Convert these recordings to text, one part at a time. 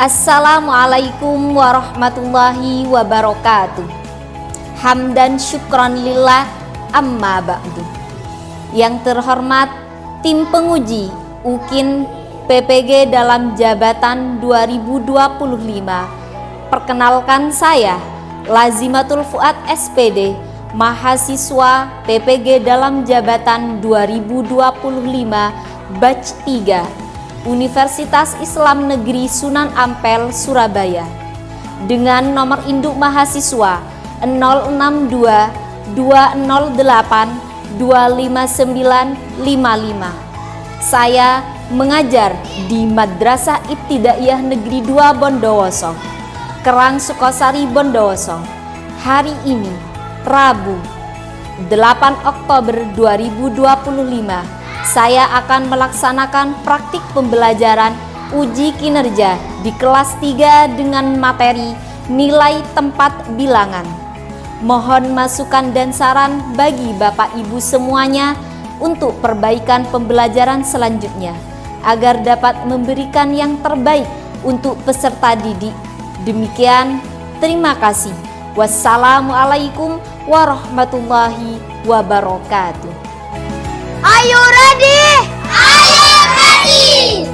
Assalamualaikum warahmatullahi wabarakatuh. Hamdan syukran lillah amma ba'du. Yang terhormat tim penguji UKIN PPG dalam jabatan 2025. Perkenalkan saya Lazimatul Fuad SPD, mahasiswa PPG dalam jabatan 2025 batch 3, Universitas Islam Negeri Sunan Ampel, Surabaya, dengan nomor induk mahasiswa 062 208 25955. Saya mengajar di Madrasah Ibtidaiyah Negeri 2 Bondowoso, Kerang Sukosari, Bondowoso. Hari ini Rabu 8 Oktober 2025, saya akan melaksanakan praktik pembelajaran uji kinerja di kelas 3 dengan materi nilai tempat bilangan. Mohon masukan dan saran bagi Bapak Ibu semuanya untuk perbaikan pembelajaran selanjutnya agar dapat memberikan yang terbaik untuk peserta didik. Demikian, terima kasih. Wassalamualaikum warahmatullahi wabarakatuh. Are you ready? Are you ready?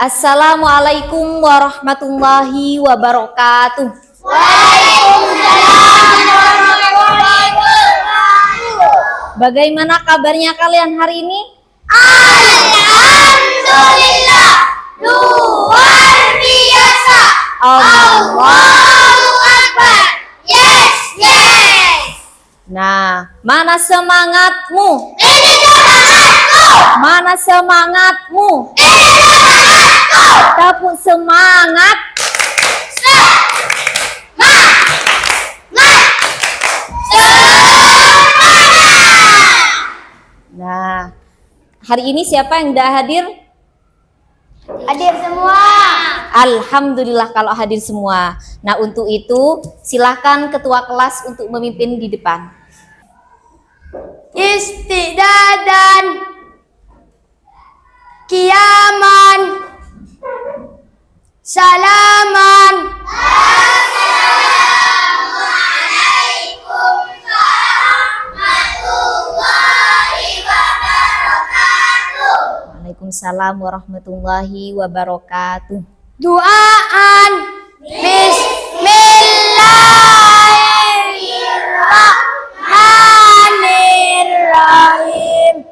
Assalamualaikum warahmatullahi wabarakatuh. Waalaikumsalam warahmatullahi wabarakatuh. Bagaimana kabarnya kalian hari ini? Alhamdulillah, luar biasa. Allahu Akbar. Yes, yes. Nah, mana semangatmu? Ini semangatku. Mana semangatmu? Ini semangatku. Tepuk semangat. Nah, hari ini siapa yang sudah hadir? Hadir semua. Alhamdulillah kalau hadir semua. Nah, untuk itu silakan ketua kelas untuk memimpin di depan. Istidadan, kiaman, salaman. Assalamualaikum warahmatullahi wabarakatuh. Waalaikumsalam warahmatullahi wabarakatuh. Duaan. Bismillahirrahmanirrahim.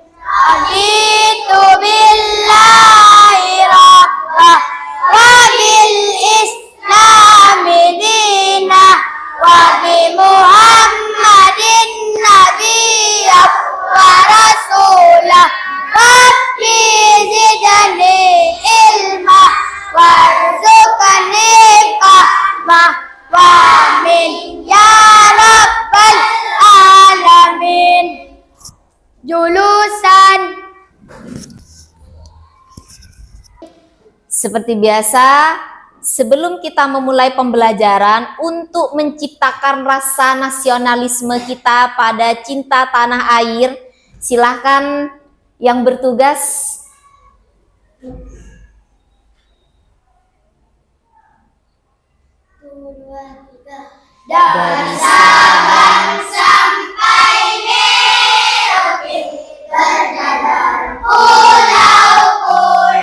Raditu billahi rabbah wa bil islami dinah wa bi muhammadin nabiyyah wa rasulah. Rabbi zidni ilma warzuqni fahmah wa amin ya rabbal alamin. Julusan. Seperti biasa, sebelum kita memulai pembelajaran untuk menciptakan rasa nasionalisme kita pada cinta tanah air, silahkan yang bertugas dari Sabang sampai Merauke, bernadar pulau-pulau,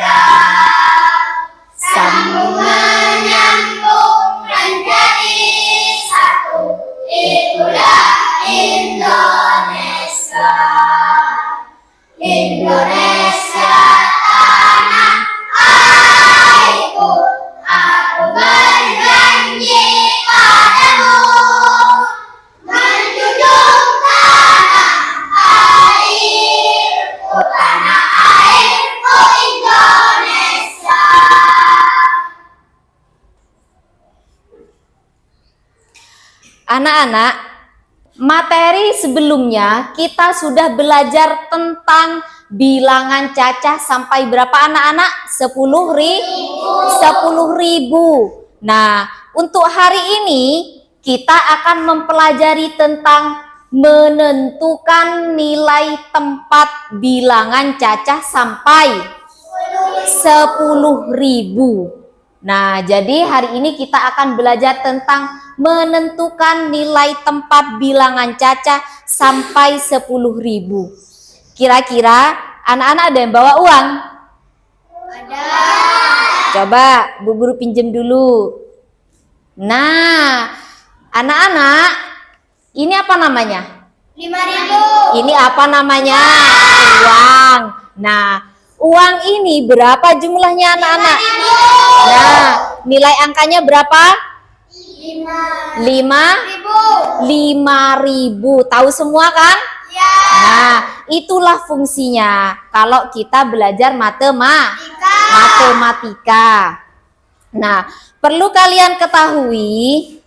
sambung menyambung menjadi satu, itulah Indonesia. Indonesia tanah airku, aku berjanji padamu menjunjung tanah airku, tanah airku Indonesia. anak-anak. materi sebelumnya kita sudah belajar tentang bilangan cacah sampai berapa anak-anak? 10.000. Nah, untuk hari ini kita akan mempelajari tentang menentukan nilai tempat bilangan cacah sampai 10.000. Nah, jadi hari ini kita akan belajar tentang menentukan nilai tempat bilangan cacah sampai 10.000. Kira-kira anak-anak ada yang bawa uang? Ada. Coba Bu Guru pinjem dulu. Nah, anak-anak, ini apa namanya? 5.000. Ini apa namanya? Uang. Nah, uang ini berapa jumlahnya anak-anak? 5.000. Nah, nilai angkanya berapa? 5.000. 5.000. Tahu semua kan? Ya. Nah, itulah fungsinya kalau kita belajar matematika. Nah, perlu kalian ketahui,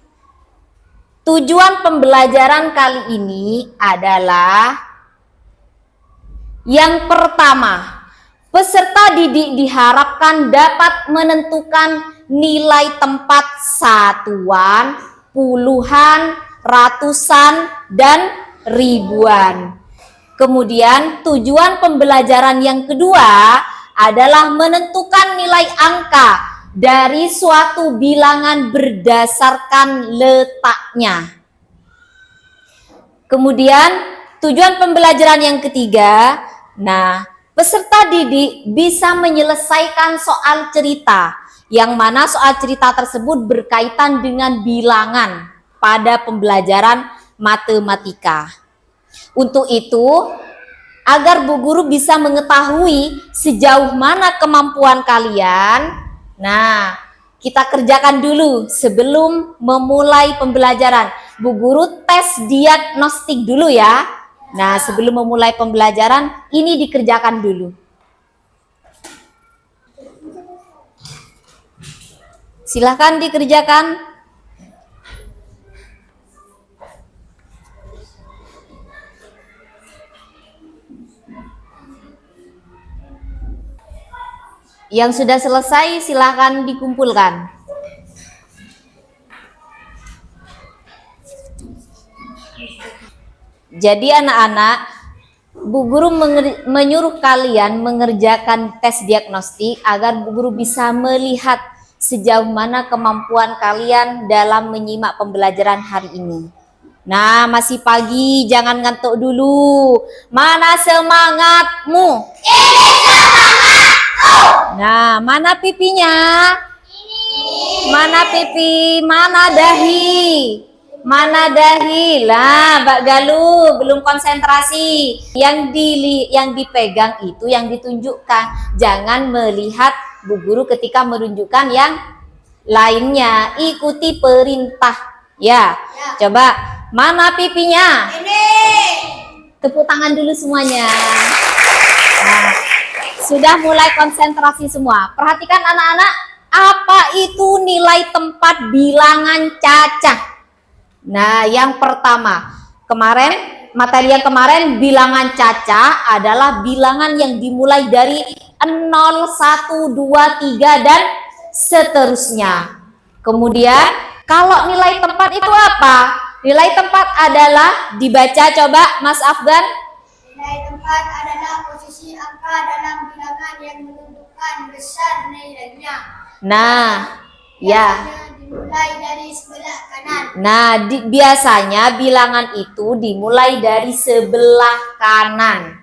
tujuan pembelajaran kali ini adalah yang pertama, peserta didik diharapkan dapat menentukan nilai tempat satuan, puluhan, ratusan, dan ribuan. Kemudian tujuan pembelajaran yang kedua adalah menentukan nilai angka dari suatu bilangan berdasarkan letaknya. Kemudian tujuan pembelajaran yang ketiga, nah, peserta didik bisa menyelesaikan soal cerita, yang mana soal cerita tersebut berkaitan dengan bilangan pada pembelajaran matematika. Untuk itu, agar Bu Guru bisa mengetahui sejauh mana kemampuan kalian, nah, kita kerjakan dulu sebelum memulai pembelajaran. Bu Guru tes diagnostik dulu ya. Nah, sebelum memulai pembelajaran, ini dikerjakan dulu. Silahkan dikerjakan. Yang sudah selesai silahkan dikumpulkan. Jadi anak-anak, Bu Guru menyuruh kalian mengerjakan tes diagnostik agar Bu Guru bisa melihat sejauh mana kemampuan kalian dalam menyimak pembelajaran hari ini. Nah, masih pagi, jangan ngantuk dulu. Mana semangatmu? Ini semangatku. Nah, mana pipinya? Ini. Mana pipi? Mana dahi? Mana dahi? Lah, Mbak Galuh belum konsentrasi. Yang dipegang itu yang ditunjukkan. Jangan melihat Bu Guru ketika menunjukkan yang lainnya. Ikuti perintah. Ya. Coba mana pipinya? Ini. Tepuk tangan dulu semuanya. Nah, sudah mulai konsentrasi semua. Perhatikan anak-anak, apa itu nilai tempat bilangan cacah? Nah, yang pertama, materi yang kemarin bilangan cacah adalah bilangan yang dimulai dari 0, 1, 2, 3 dan seterusnya. Kemudian, kalau nilai tempat itu apa? Nilai tempat adalah, dibaca coba Mas Afgan. Nilai tempat adalah posisi angka dalam bilangan yang menentukan besar nilainya. Nah, ya. Biasanya dimulai dari sebelah kanan. Nah, biasanya bilangan itu dimulai dari sebelah kanan.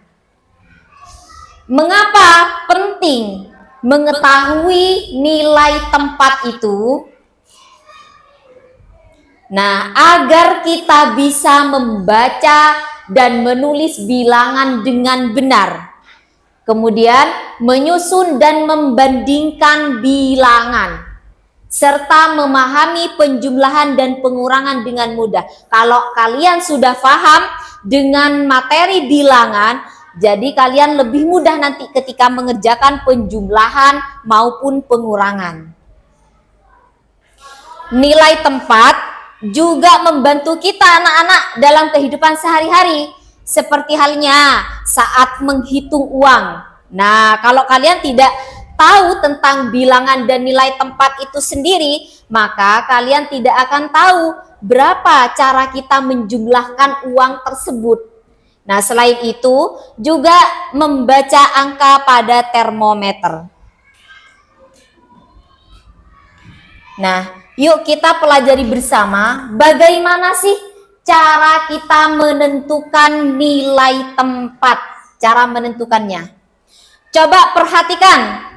Mengapa penting mengetahui nilai tempat itu? Nah, agar kita bisa membaca dan menulis bilangan dengan benar. Kemudian menyusun dan membandingkan bilangan, serta memahami penjumlahan dan pengurangan dengan mudah. Kalau kalian sudah paham dengan materi bilangan, jadi kalian lebih mudah nanti ketika mengerjakan penjumlahan maupun pengurangan. Nilai tempat juga membantu kita anak-anak dalam kehidupan sehari-hari. Seperti halnya saat menghitung uang. Nah, kalau kalian tidak tahu tentang bilangan dan nilai tempat itu sendiri, maka kalian tidak akan tahu berapa cara kita menjumlahkan uang tersebut. Nah, selain itu juga membaca angka pada termometer. Nah, yuk kita pelajari bersama bagaimana sih cara kita menentukan nilai tempat, cara menentukannya. Coba perhatikan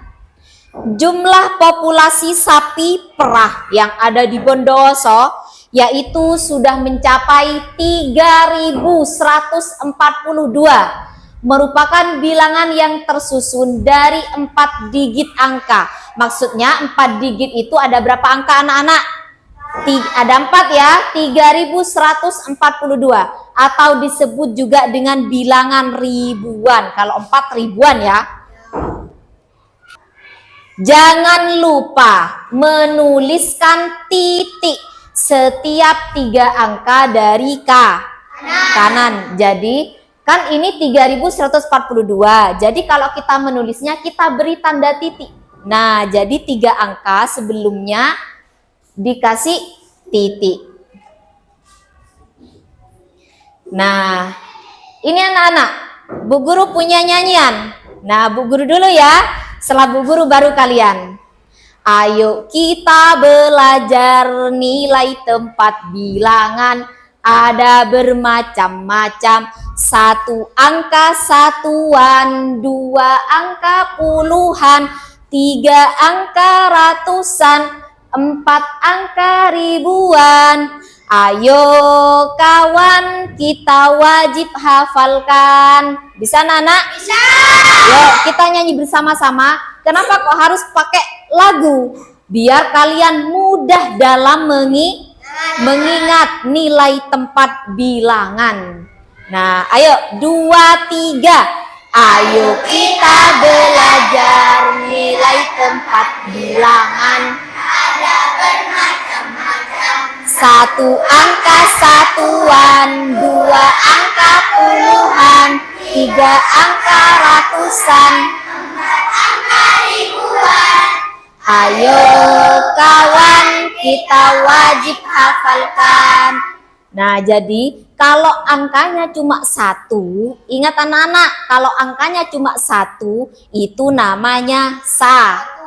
jumlah populasi sapi perah yang ada di Bondowoso, yaitu sudah mencapai 3.142, merupakan bilangan yang tersusun dari 4 digit angka. Maksudnya 4 digit itu ada berapa angka anak-anak? Ada 4 ya, 3.142, atau disebut juga dengan bilangan ribuan. Kalau 4 ribuan ya. Jangan lupa menuliskan titik setiap 3 angka dari kanan. Jadi kan ini 3.142. Jadi kalau kita menulisnya kita beri tanda titik. Nah, jadi 3 angka sebelumnya dikasih titik. Nah, ini anak-anak, Bu Guru punya nyanyian. Nah, Bu Guru dulu ya. Setelah Bu Guru baru kalian. Ayo kita belajar nilai tempat bilangan. Ada bermacam-macam. 1 angka satuan, 2 angka puluhan, 3 angka ratusan, 4 angka ribuan. Ayo kawan, kita wajib hafalkan. Bisa anak? Bisa. Yuk kita nyanyi bersama-sama. Kenapa kok harus pakai lagu? Biar kalian mudah dalam mengingat nilai tempat bilangan. Nah, ayo 2, 3. Ayo kita belajar nilai tempat bilangan. Ada bermacam-macam. 1 angka satuan, 2 angka puluhan, 3 angka ratusan, 4 angka ribuan. Ayo kawan, kita wajib hafalkan. Nah, jadi kalau angkanya cuma 1, ingat anak-anak, kalau angkanya cuma 1, itu namanya satuan.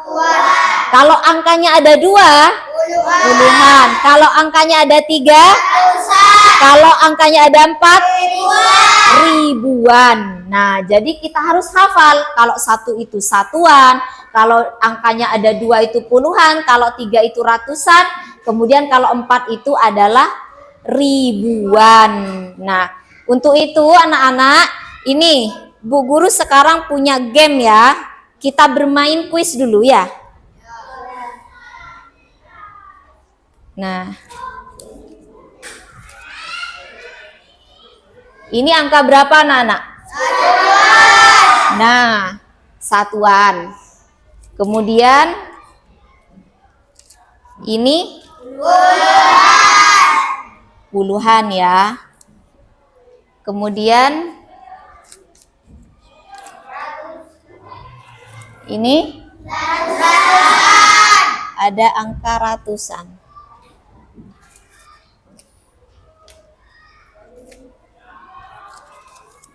Kalau angkanya ada 2, puluhan. Kalau angkanya ada 3, ratusan. Kalau angkanya ada 4, ribuan. Nah, jadi kita harus hafal. Kalau 1 itu satuan, kalau angkanya ada 2 itu puluhan, kalau 3 itu ratusan, kemudian kalau 4 itu adalah ribuan. Nah, untuk itu anak-anak, ini Bu Guru sekarang punya game ya. Kita bermain kuis dulu ya. Nah, ini angka berapa anak-anak? Satuan. Nah, satuan. Kemudian ini puluhan ya. Kemudian ini ada angka ratusan.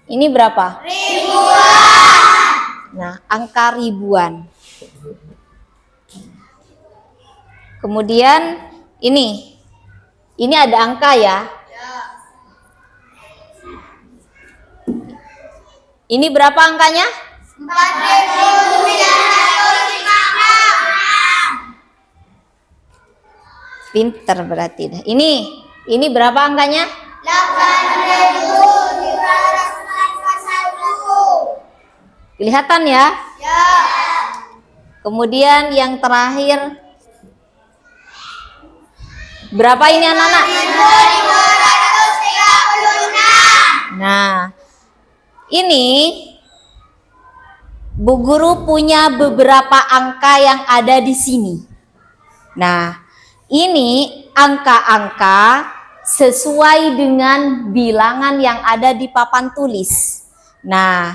Ini berapa? Ribuan. Nah, angka ribuan. Kemudian ini ada angka ya. Ini berapa angkanya? 4.956. Pinter berarti dah. Ini berapa angkanya? 8.341. Kelihatan ya? Ya. Kemudian yang terakhir berapa ini anak-anak? 1.536. Nah, ini Bu Guru punya beberapa angka yang ada di sini. Nah, Ini angka-angka sesuai dengan bilangan yang ada di papan tulis. Nah,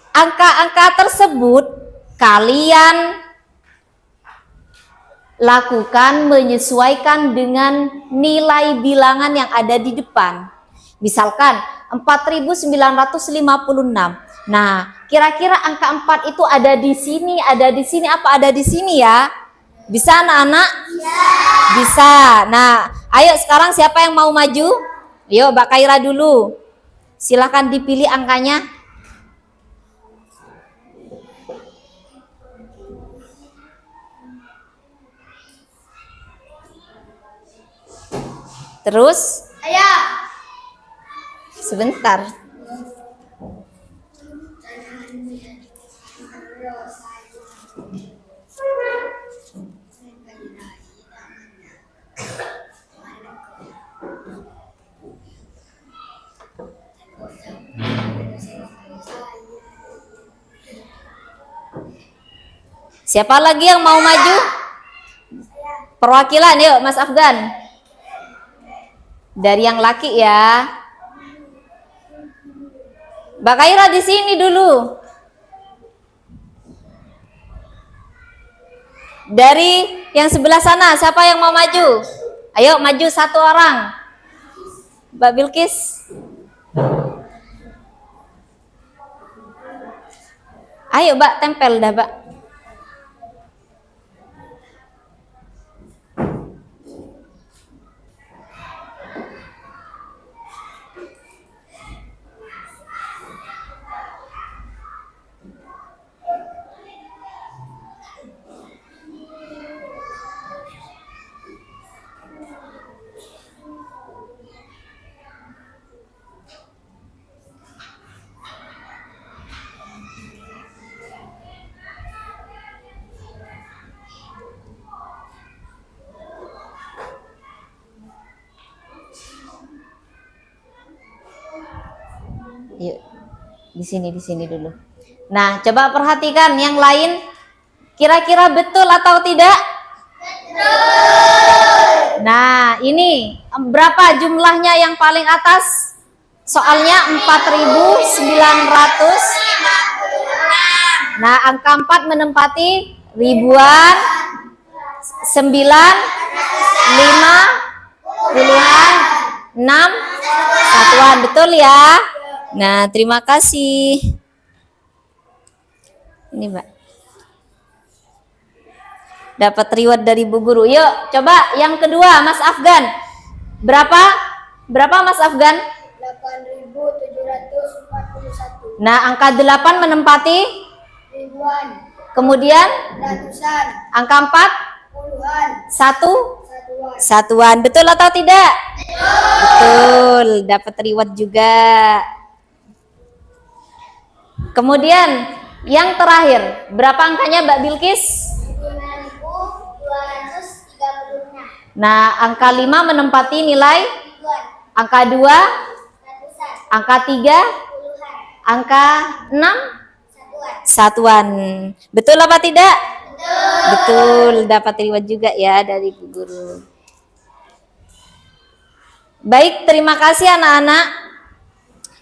angka-angka tersebut kalian lakukan menyesuaikan dengan nilai bilangan yang ada di depan. Misalkan 4.956. Nah, kira-kira angka 4 itu ada di sini, apa ada di sini ya? Bisa anak-anak? Bisa. Nah, ayo sekarang siapa yang mau maju? Yuk, Mbak Kaira dulu. Silahkan dipilih angkanya. Terus? Ayo. Sebentar. Siapa lagi yang mau maju? Perwakilan, yuk Mas Afgan. Dari yang laki ya. Mbak Kaira di sini dulu. Dari yang sebelah sana, siapa yang mau maju? Ayo maju satu orang. Mbak Bilkis. Ayo Mbak, tempel dah Mbak. Yuk, di sini dulu. Nah, coba perhatikan yang lain. Kira-kira betul atau tidak? Betul. Nah, ini berapa jumlahnya yang paling atas? Soalnya 4.900. Nah, angka 4 menempati ribuan, 9, 5, puluhan, 6, satuan. Betul ya? Nah, terima kasih. Ini Mbak. Dapat reward dari Bu Guru. Yuk, coba yang kedua, Mas Afgan. Berapa? Berapa Mas Afgan? 8.741. Nah, angka 8 menempati Ribuan. kemudian Ratusan. angka 4 Puluhan. satuan. Satuan. Betul atau tidak? Betul. Dapat reward juga. Kemudian yang terakhir, berapa angkanya Mbak Bilkis? 5.236. Nah, angka 5 menempati nilai Ribuan. angka 2, Ratusan. angka 3, Puluhan. angka 6, Satuan. satuan. Betul apa tidak? Betul. Dapat reward juga ya dari Bu Guru. Baik, terima kasih anak-anak.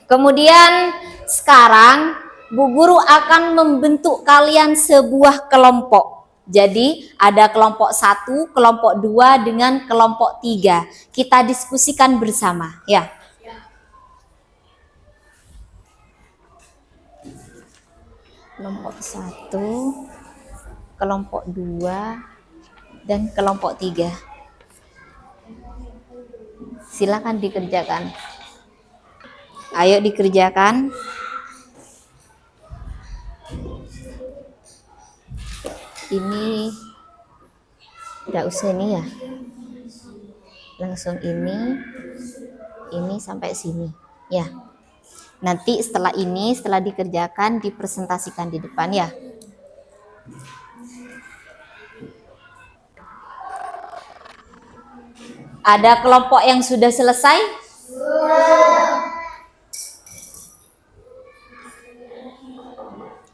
Kemudian sekarang Bu Guru akan membentuk kalian sebuah kelompok. Jadi ada kelompok 1, kelompok 2 dengan kelompok 3. Kita diskusikan bersama ya. Kelompok 1, kelompok 2 dan kelompok 3. Silakan dikerjakan. Ayo dikerjakan. Ini tidak usah ini ya, langsung ini sampai sini ya. Nanti setelah ini, setelah dikerjakan, dipresentasikan di depan ya. Ada kelompok yang sudah selesai?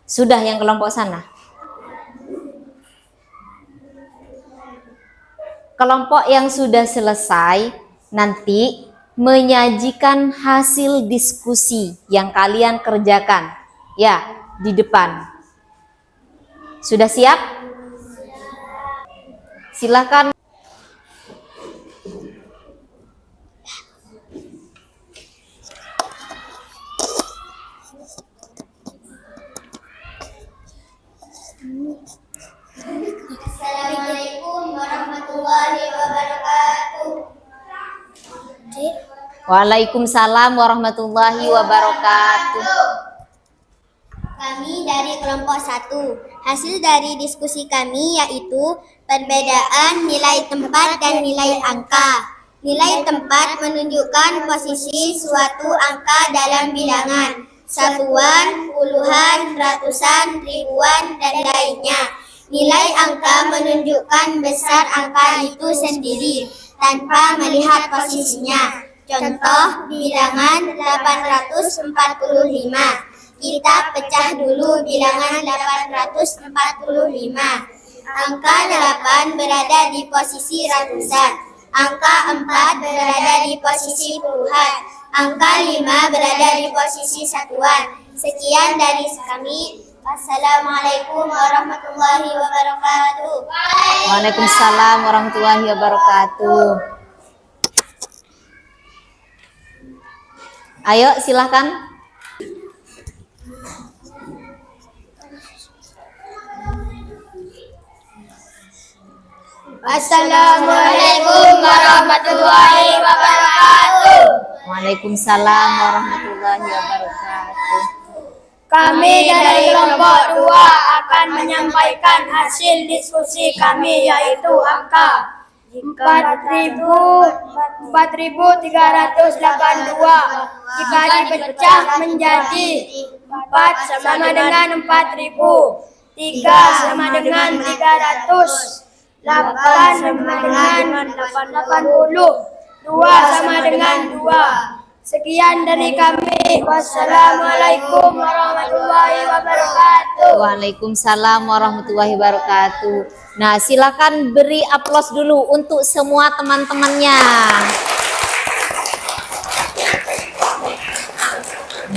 Sudah yang kelompok sana. kelompok yang sudah selesai nanti menyajikan hasil diskusi yang kalian kerjakan ya di depan. Sudah siap? Silakan. Assalamualaikum warahmatullahi wabarakatuh. Waalaikumsalam warahmatullahi wabarakatuh. Kami dari kelompok 1. Hasil dari diskusi kami yaitu perbedaan nilai tempat dan nilai angka. Nilai tempat menunjukkan posisi suatu angka dalam bilangan, satuan, puluhan, ratusan, ribuan, dan lainnya. Nilai angka menunjukkan besar angka itu sendiri tanpa melihat posisinya. Contoh, bilangan 845. Kita pecah dulu bilangan 845. Angka 8 berada di posisi ratusan. Angka 4 berada di posisi puluhan. Angka 5 berada di posisi satuan. Sekian dari kami. Assalamualaikum warahmatullahi wabarakatuh. Waalaikumsalam warahmatullahi wabarakatuh. Ayo silahkan. Assalamualaikum warahmatullahi wabarakatuh. Waalaikumsalam warahmatullahi wabarakatuh. Kami dari kelompok 2 akan menyampaikan hasil diskusi kami yaitu angka 4.382 jika dipecah menjadi 4 sama dengan 4.000, 3 sama dengan 300, 8 sama dengan 80, 2 sama dengan 2. Sekian dari kami. Wassalamualaikum warahmatullahi wabarakatuh. Waalaikumsalam warahmatullahi wabarakatuh. Nah, silakan beri aplaus dulu untuk semua teman-temannya.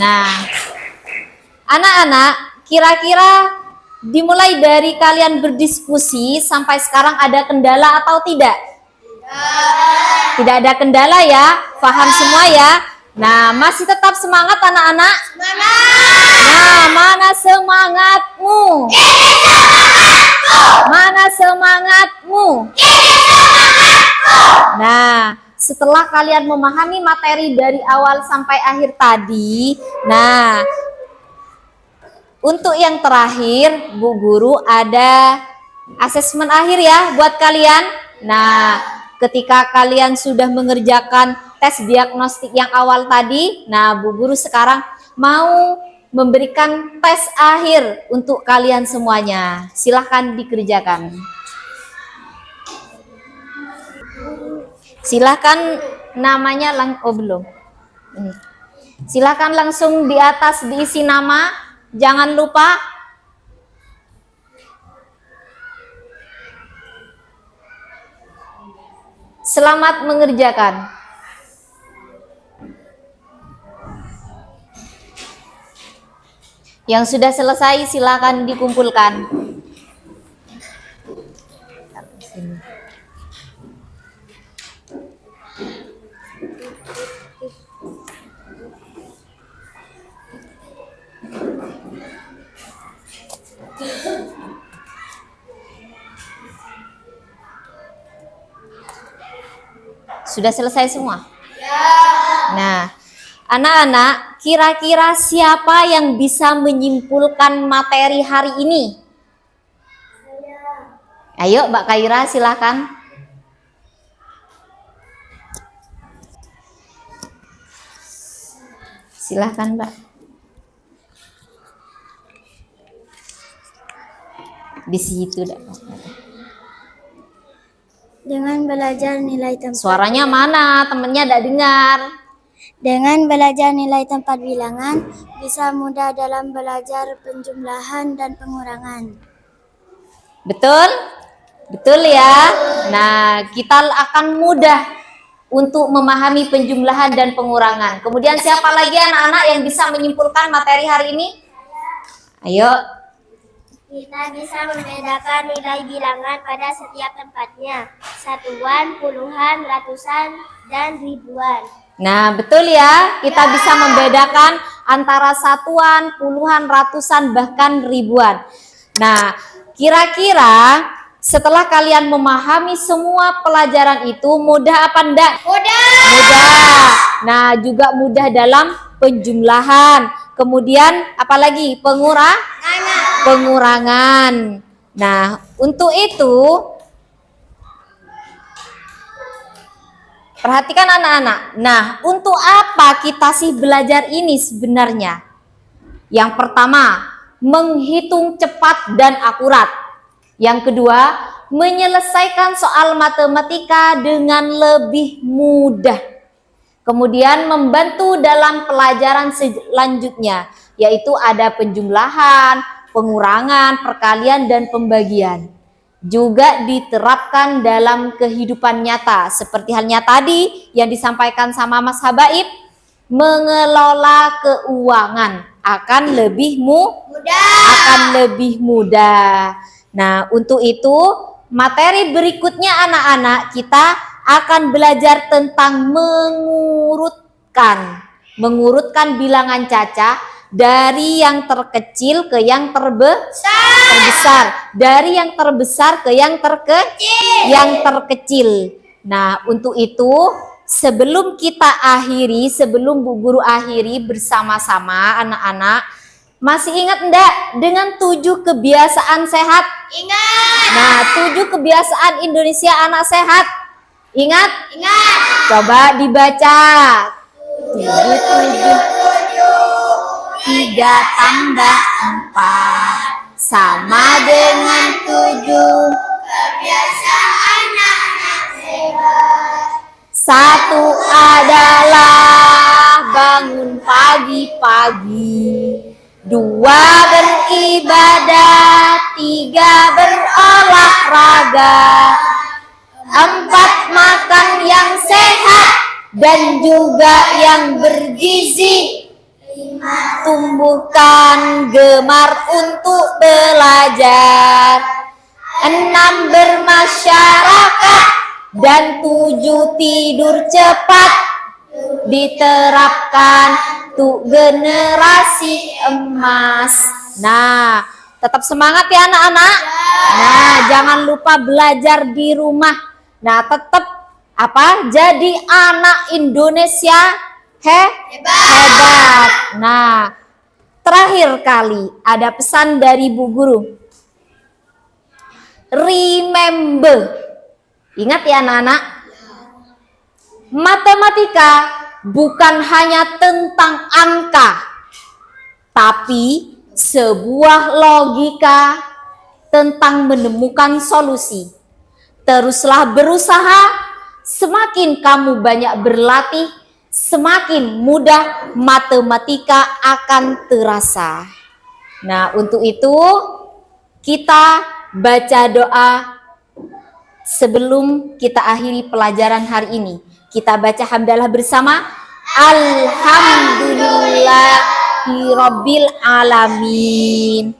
Nah, anak-anak, kira-kira dimulai dari kalian berdiskusi sampai sekarang ada kendala atau tidak? Tidak ada kendala ya? Paham semua ya? Nah, masih tetap semangat anak-anak? Nah, mana semangatmu? Mana semangatmu? Nah, setelah kalian memahami materi dari awal sampai akhir tadi, nah, untuk yang terakhir, Bu Guru ada asesmen akhir ya buat kalian. Nah, ketika kalian sudah mengerjakan tes diagnostik yang awal tadi, nah Bu Guru sekarang mau memberikan tes akhir untuk kalian semuanya. Silahkan dikerjakan. Silahkan namanya belum. Silahkan langsung di atas diisi nama, jangan lupa. Selamat mengerjakan. Yang sudah selesai silakan dikumpulkan. Sudah selesai semua? Nah, anak-anak, kira-kira siapa yang bisa menyimpulkan materi hari ini? Ayo, Mbak Kaira, silakan. Silakan, Mbak. Di situ, Mbak. Dengan belajar nilai tempat. Suaranya mana? Temennya tidak dengar. Dengan belajar nilai tempat bilangan, bisa mudah dalam belajar penjumlahan dan pengurangan. Betul? Betul ya? Nah, kita akan mudah untuk memahami penjumlahan dan pengurangan. Kemudian siapa lagi anak-anak yang bisa menyimpulkan materi hari ini? Ayo. Kita bisa membedakan nilai bilangan pada setiap tempatnya, satuan, puluhan, ratusan, dan ribuan. Nah, betul ya. Kita bisa membedakan antara satuan, puluhan, ratusan, bahkan ribuan. Nah, kira-kira setelah kalian memahami semua pelajaran itu, mudah apa enggak? Mudah. Mudah. Nah, juga mudah dalam penjumlahan. Kemudian apalagi? Pengurangan. Nah, untuk itu perhatikan anak-anak. Nah, untuk apa kita sih belajar ini sebenarnya? Yang pertama, menghitung cepat dan akurat. Yang kedua, menyelesaikan soal matematika dengan lebih mudah. Kemudian membantu dalam pelajaran selanjutnya, yaitu ada penjumlahan, pengurangan, perkalian, dan pembagian. Juga diterapkan dalam kehidupan nyata. Seperti halnya tadi yang disampaikan sama Mas Habaib, mengelola keuangan akan lebih mudah. Nah, untuk itu materi berikutnya anak-anak kita akan belajar tentang mengurutkan bilangan cacah dari yang terkecil ke yang terbesar, dari yang terbesar ke yang terkecil. Nah, untuk itu sebelum Bu Guru akhiri bersama-sama anak-anak, masih ingat enggak dengan 7 kebiasaan sehat? Ingat. Nah, 7 kebiasaan Indonesia anak sehat. Ingat? Coba dibaca. 3 tambah 4 sama dengan 7. Kebiasaan anak sehat. 1 adalah bangun pagi-pagi. 2 beribadah. 3 berolahraga. 4 makan yang sehat dan juga yang bergizi. 5 tumbuhkan gemar untuk belajar. 6 bermasyarakat dan 7 tidur cepat. Diterapkan untuk generasi emas. Nah, tetap semangat ya anak-anak. Nah, jangan lupa belajar di rumah. Nah, tetap jadi anak Indonesia hebat. Nah, terakhir kali ada pesan dari Bu Guru. Remember. Ingat ya anak-anak. Matematika bukan hanya tentang angka, tapi sebuah logika tentang menemukan solusi. Teruslah berusaha, semakin kamu banyak berlatih, semakin mudah matematika akan terasa. Nah, untuk itu kita baca doa sebelum kita akhiri pelajaran hari ini. Kita baca hamdalah bersama. Alhamdulillahirabbil alamin.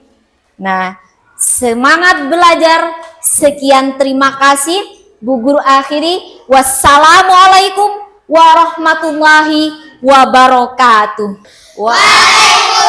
Nah, semangat belajar. Sekian, terima kasih. Bu Guru akhiri. Wassalamualaikum warahmatullahi wabarakatuh. Waalaikumsalam.